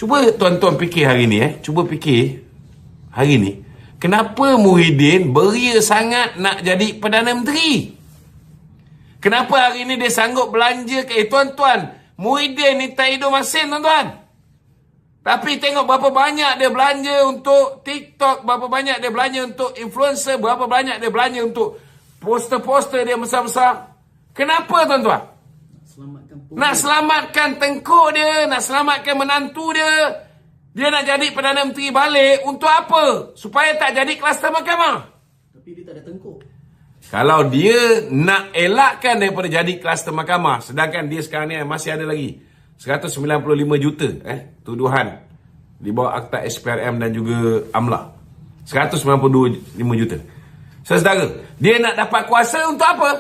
Cuba tuan-tuan fikir hari ni, cuba fikir hari ni. Kenapa Muhyiddin beria sangat nak jadi Perdana Menteri? Kenapa hari ni dia sanggup belanja ke tuan-tuan? Muhyiddin ni tak hidup masin, tuan-tuan. Tapi tengok berapa banyak dia belanja untuk TikTok, berapa banyak dia belanja untuk influencer, berapa banyak dia belanja untuk poster-poster dia besar-besar. Kenapa, tuan-tuan? Nak selamatkan tengkuk dia, nak selamatkan menantu dia. Dia nak jadi Perdana Menteri balik untuk apa? Supaya tak jadi kluster mahkamah. Tapi dia tak ada tengkuk. Kalau dia nak elakkan daripada jadi kluster mahkamah, sedangkan dia sekarang ni masih ada lagi 195 juta tuduhan di bawah Akta SPRM dan juga AMLA. 195 juta. Saudara, dia nak dapat kuasa untuk apa?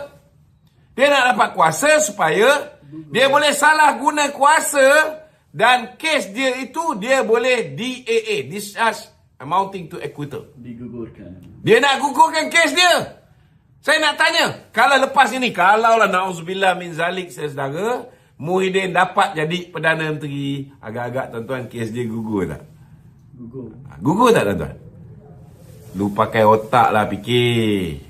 Dia nak dapat kuasa supaya dia boleh salah guna kuasa dan kes dia itu dia boleh DAA, discharge amounting to acquittal. Digugurkan. Dia nak gugurkan kes dia. Saya nak tanya, kalau lepas ini, kalaulah na'udzubillah min zalik, saudara, Muhyiddin dapat jadi Perdana Menteri, agak-agak tuan-tuan kes dia gugur tak? Gugur. Gugur tak, tuan-tuan? Lu pakai otak lah fikir.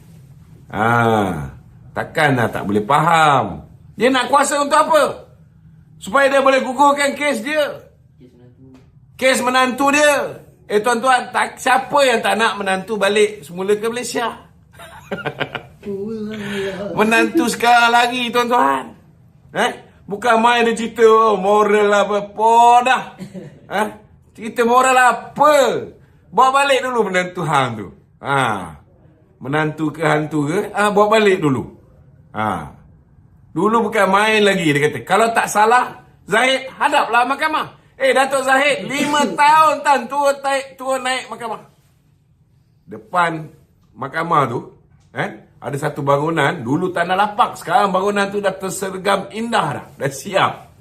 Takkan lah tak boleh faham. Dia nak kuasa untuk apa? Supaya dia boleh gugurkan kes dia. Kes menantu dia. Tuan-tuan, siapa yang tak nak menantu balik semula ke Malaysia? Menantu sekarang lagi, tuan-tuan. Bukan main dia cerita moral apa dah. Cerita moral apa? Bawa balik dulu menantu hang tu. Menantu ke hantu ke? Bawa balik dulu. Dulu bukan main lagi, dia kata. Kalau tak salah, Zahid hadaplah mahkamah. Datuk Zahid 5 tahun tan turun naik mahkamah. Depan mahkamah tu ada satu bangunan, dulu tanah lapak, sekarang bangunan tu dah tersergam indah dah siap.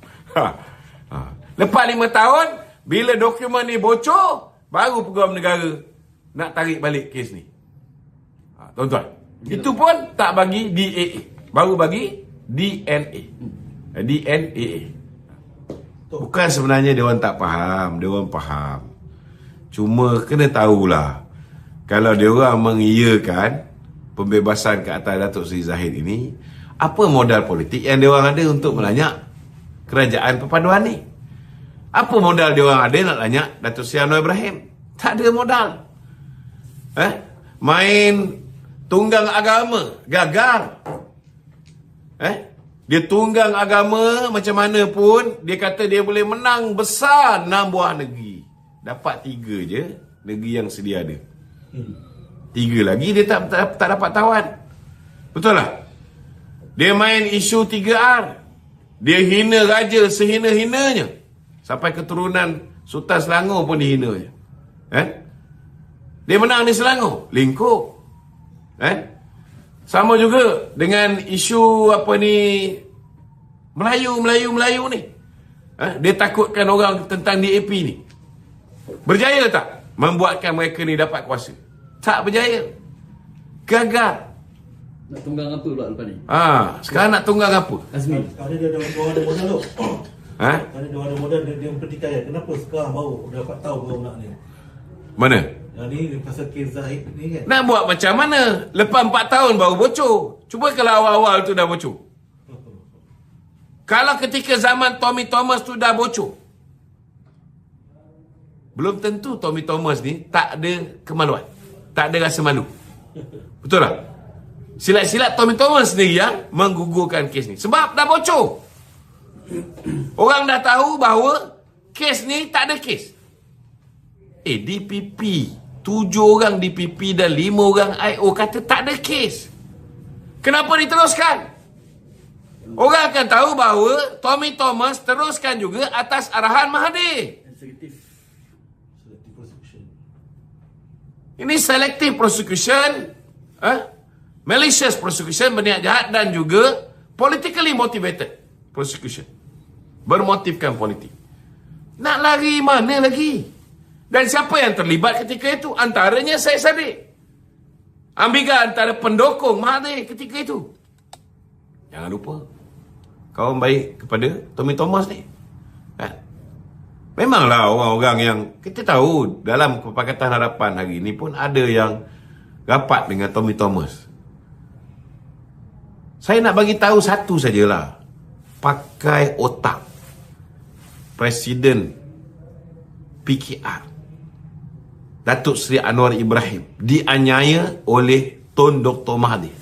Lepas 5 tahun, bila dokumen ni bocor, baru Peguam Negara nak tarik balik kes ni. Tuan-tuan, itu pun tak bagi DAA, baru bagi DNA. Bukan sebenarnya dia orang tak faham, dia orang faham. Cuma kena tahulah, kalau dia orang mengiyakan pembebasan ke atas Datuk Seri Zahid ini, apa modal politik yang dia orang ada untuk melanyak kerajaan perpaduan ni? Apa modal dia orang ada nak lanyak Datuk Seri Anwar Ibrahim? Tak ada modal. Main tunggang agama, gagal. Dia tunggang agama macam mana pun, dia kata dia boleh menang besar 6 buah negeri. Dapat 3 je negeri yang sedia ada. 3 lagi dia tak dapat tawan. Betul tak? Dia main isu 3R. Dia hina raja sehina-hinanya. Sampai keturunan Sultan Selangor pun dihinanya. Dia menang di Selangor, lingkup. Sama juga dengan isu apa ni, Melayu ni. Dia takutkan orang tentang DAP ni. Berjaya tak membuatkan mereka ni dapat kuasa? Tak berjaya. Gagal. Nak tunggang apa pula lepas ni? Sekarang nak tunggang apa? Azmi. Sekarang dia ada modal tu. Sekarang dia ada modal, dia pertikaian. Kenapa sekarang baru dapat tahu baru nak ni? Mana? Yang ni pasal kes Zahid ni kan. Nak buat macam mana? Lepas 4 tahun baru bocor. Cuba kalau awal-awal tu dah bocor. Kalau ketika zaman Tommy Thomas tu dah bocor, belum tentu Tommy Thomas ni tak ada kemaluan, tak ada rasa malu. Betul tak? Silat-silat Tommy Thomas sendiri yang menggugurkan kes ni. Sebab dah bocor. Orang dah tahu bahawa kes ni tak ada kes. DPP 7 orang DPP dan 5 orang IO kata tak ada kes. Kenapa diteruskan? Orang akan tahu bahawa Tommy Thomas teruskan juga atas arahan Mahathir. Eksekutif. Ini selective prosecution, malicious prosecution, berniat jahat, dan juga politically motivated prosecution, bermotifkan politik. Nak lari mana lagi? Dan siapa yang terlibat ketika itu? Antaranya Syed Saddiq. Ambiga antara pendukung Mahathir ketika itu. Jangan lupa, kawan baik kepada Tommy Thomas ni. Memanglah orang-orang yang kita tahu dalam Pakatan Harapan hari ini pun ada yang rapat dengan Tommy Thomas. Saya nak bagi tahu satu sajalah. Pakai otak. Presiden PKR Datuk Seri Anwar Ibrahim dianiaya oleh Tun Dr. Mahathir.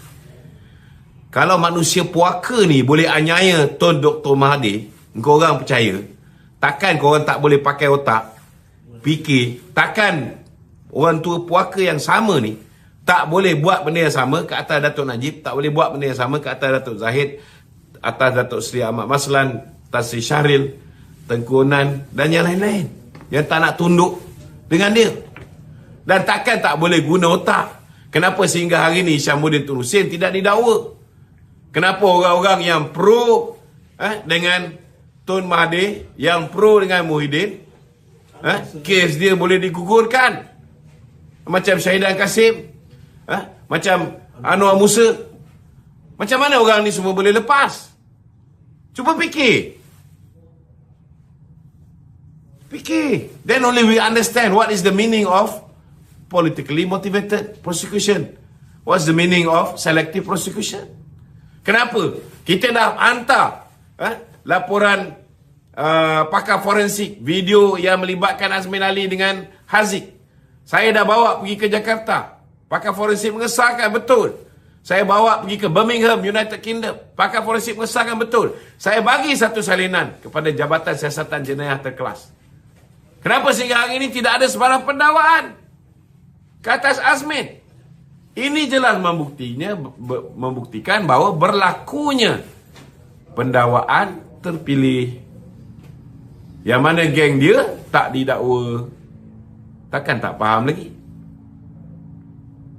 Kalau manusia puaka ni boleh aniaya Tun Dr. Mahathir, korang percaya, takkan korang tak boleh pakai otak, fikir, takkan orang tua puaka yang sama ni tak boleh buat benda yang sama ke atas Datuk Najib, tak boleh buat benda yang sama ke atas Datuk Zahid, atas Datuk Seri Ahmad Maslan, Tan Sri Syahril, Tengku Onan dan yang lain-lain yang tak nak tunduk dengan dia. Dan takkan tak boleh guna otak. Kenapa sehingga hari ini Syamuddin Tun Hussein tidak didakwa? Kenapa orang-orang yang pro dengan Tun Mahathir, yang pro dengan Muhyiddin, kes dia boleh digugurkan? Macam Syahidan Kasim, macam Anwar Musa. Macam mana orang ni semua boleh lepas? Cuba fikir. Fikir. Then only we understand what is the meaning of politically motivated prosecution. What's the meaning of selective prosecution? Kenapa? Kita dah hantar laporan pakar forensik, video yang melibatkan Azmin Ali dengan Haziq. Saya dah bawa pergi ke Jakarta. Pakar forensik mengesahkan betul. Saya bawa pergi ke Birmingham, United Kingdom. Pakar forensik mengesahkan betul. Saya bagi satu salinan kepada Jabatan Siasatan Jenayah Terkelas. Kenapa sehingga hari ini tidak ada sebarang pendakwaan ke atas Azmin? Ini jelas membuktikan bahawa berlakunya pendakwaan terpilih. Yang mana geng dia tak didakwa. Takkan tak faham lagi?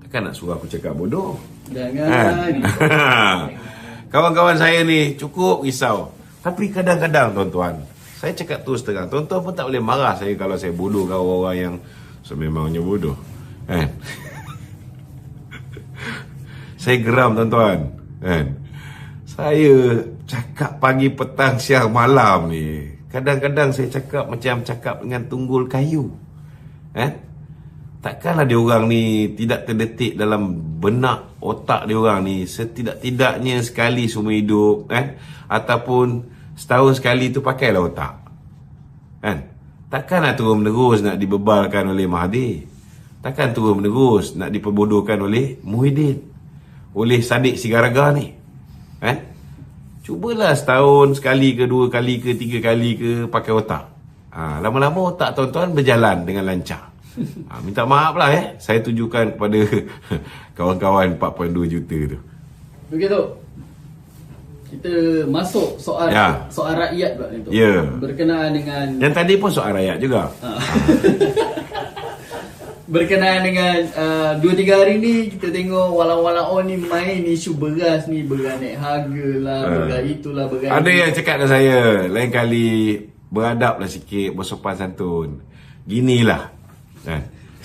Takkan nak suruh aku cakap bodoh? Jangan. Kawan-kawan saya ni cukup risau. Tapi kadang-kadang tuan-tuan, saya cakap terus terang, tuan-tuan pun tak boleh marah saya kalau saya bodoh ke orang-orang yang sememangnya bodoh. Saya geram tuan-tuan. Saya cakap pagi, petang, siang, malam ni. Kadang-kadang saya cakap macam cakap dengan tunggul kayu. Takkanlah diorang ni tidak terdetik dalam benak otak diorang ni setidak-tidaknya sekali seumur hidup, ataupun setahun sekali tu pakailah otak. Takkanlah terus-menerus nak dibebalkan oleh Mahathir. Takkan terus-menerus nak diperbodohkan oleh Muhyiddin, oleh Sadiq Sigaraga ni. Cubalah setahun sekali ke, 2 kali ke, 3 kali ke pakai otak. Lama-lama otak tuan-tuan berjalan dengan lancar. Minta maaf lah saya tujukan kepada kawan-kawan 4.2 juta tu. Begitu. Kita masuk soal rakyat pula ni tu. Berkenaan dengan yang tadi pun soal rakyat juga. Berkenaan dengan 2-3 hari ni kita tengok walau-walau ni main isu beras ni, beras naik harga lah, beras itulah, beras ada ni. yang cakap dengan saya, lain kali beradablah sikit, bersopan santun. Ginilah.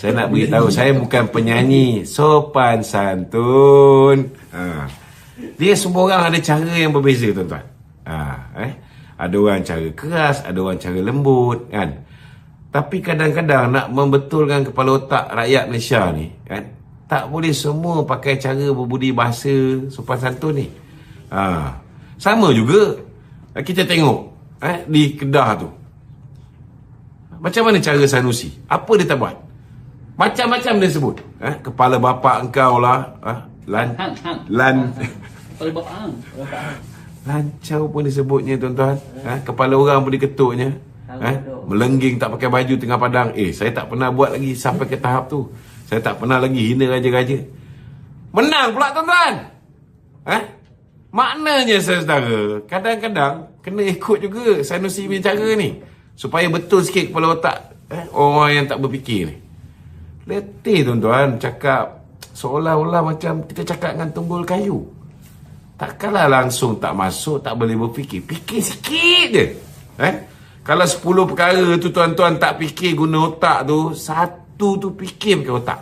Saya nak beritahu, saya bukan penyanyi sopan santun. Dia semua orang ada cara yang berbeza tuan-tuan. Ada orang cara keras, ada orang cara lembut, kan. Tapi kadang-kadang nak membetulkan kepala otak rakyat Malaysia ni, kan, tak boleh semua pakai cara berbudi bahasa sopan santun ni. Sama juga kita tengok di Kedah tu. Macam mana cara Sanusi? Apa dia tak buat? Macam-macam dia sebut. Kepala bapa engkau lah. Kepala bapa hang. Lancau pun disebutnya tuan-tuan. Kepala orang pun diketuknya. Melengging tak pakai baju tengah padang. Saya tak pernah buat lagi sampai ke tahap tu. Saya tak pernah lagi hina raja-raja. Menang pula tuan-tuan. Maknanya saudara, kadang-kadang kena ikut juga Sanusi punya cara ni, supaya betul sikit kepala otak orang yang tak berfikir ni. Letih tuan-tuan cakap seolah-olah macam kita cakap dengan tunggul kayu. Takkanlah langsung tak masuk, tak boleh berfikir. Fikir sikit je. Kalau 10 perkara tu tuan-tuan tak fikir guna otak tu, satu tu fikir pakai otak.